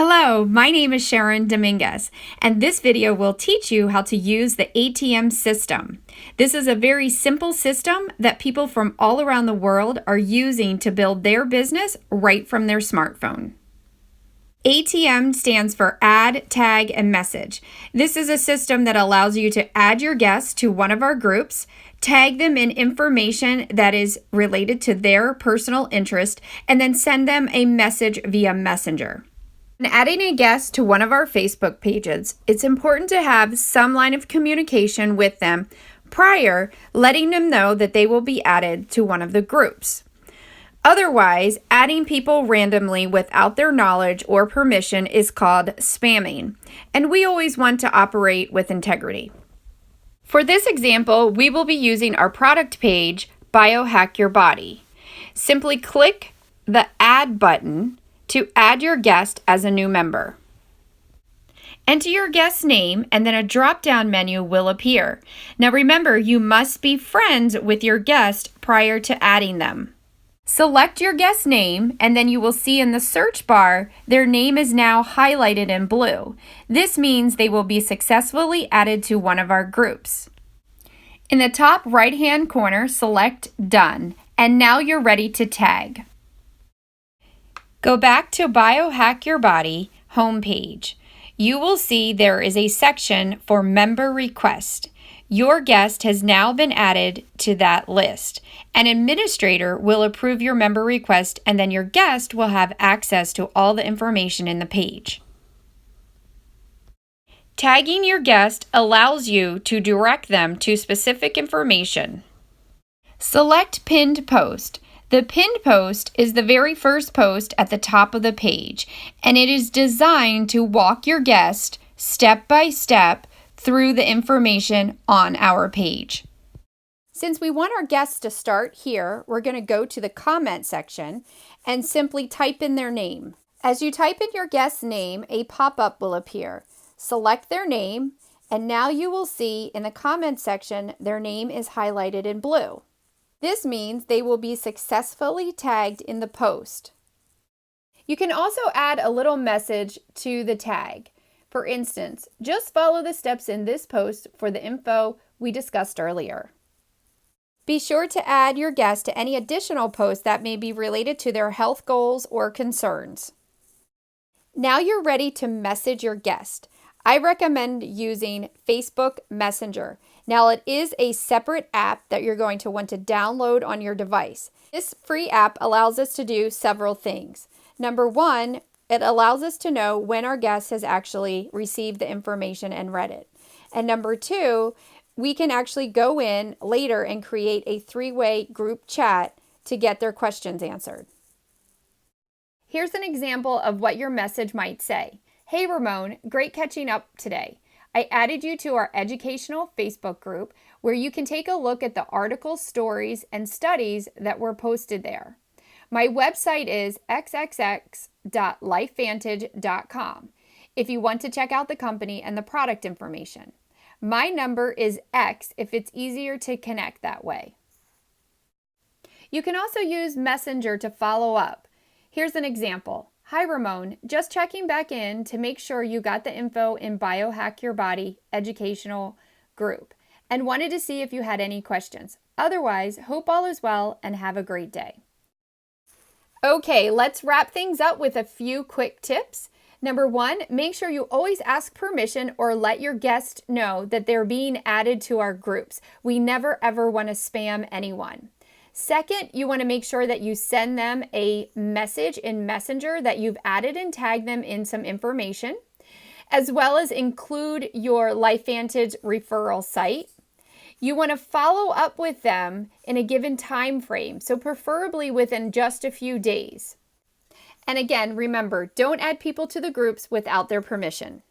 Hello, my name is Sharon Dominguez, and this video will teach you how to use the ATM system. This is a very simple system that people from all around the world are using to build their business right from their smartphone. ATM stands for Add, Tag, and Message. This is a system that allows you to add your guests to one of our groups, tag them in information that is related to their personal interest, and then send them a message via Messenger. When adding a guest to one of our Facebook pages, it's important to have some line of communication with them prior, letting them know that they will be added to one of the groups. Otherwise, adding people randomly without their knowledge or permission is called spamming, and we always want to operate with integrity. For this example, we will be using our product page, Biohack Your Body. Simply click the Add button to add your guest as a new member. Enter your guest's name and then a drop-down menu will appear. Now remember, you must be friends with your guest prior to adding them. Select your guest's name and then you will see in the search bar their name is now highlighted in blue. This means they will be successfully added to one of our groups. In the top right-hand corner, select Done, and now you're ready to tag. Go back to Biohack Your Body homepage. You will see there is a section for member request. Your guest has now been added to that list. An administrator will approve your member request and then your guest will have access to all the information in the page. Tagging your guest allows you to direct them to specific information. Select Pinned Post. The pinned post is the very first post at the top of the page, and it is designed to walk your guest step by step through the information on our page. Since we want our guests to start here, we're going to go to the comment section and simply type in their name. As you type in your guest's name, a pop-up will appear. Select their name, and now you will see in the comment section their name is highlighted in blue. This means they will be successfully tagged in the post. You can also add a little message to the tag. For instance, just follow the steps in this post for the info we discussed earlier. Be sure to add your guest to any additional posts that may be related to their health goals or concerns. Now you're ready to message your guest. I recommend using Facebook Messenger. Now it is a separate app that you're going to want to download on your device. This free app allows us to do several things. Number one, it allows us to know when our guest has actually received the information and read it. And number two, we can actually go in later and create a three-way group chat to get their questions answered. Here's an example of what your message might say. Hey Ramon, great catching up today. I added you to our educational Facebook group where you can take a look at the articles, stories, and studies that were posted there. My website is xxx.lifevantage.com if you want to check out the company and the product information. My number is X if it's easier to connect that way. You can also use Messenger to follow up. Here's an example. Hi Ramon, just checking back in to make sure you got the info in Biohack Your Body educational group and wanted to see if you had any questions. Otherwise, hope all is well and have a great day. Okay, let's wrap things up with a few quick tips. Number one, make sure you always ask permission or let your guest know that they're being added to our groups. We never ever want to spam anyone. Second, you want to make sure that you send them a message in Messenger that you've added and tagged them in some information, as well as include your LifeVantage referral site. You want to follow up with them in a given time frame, so preferably within just a few days. And again, remember, don't add people to the groups without their permission.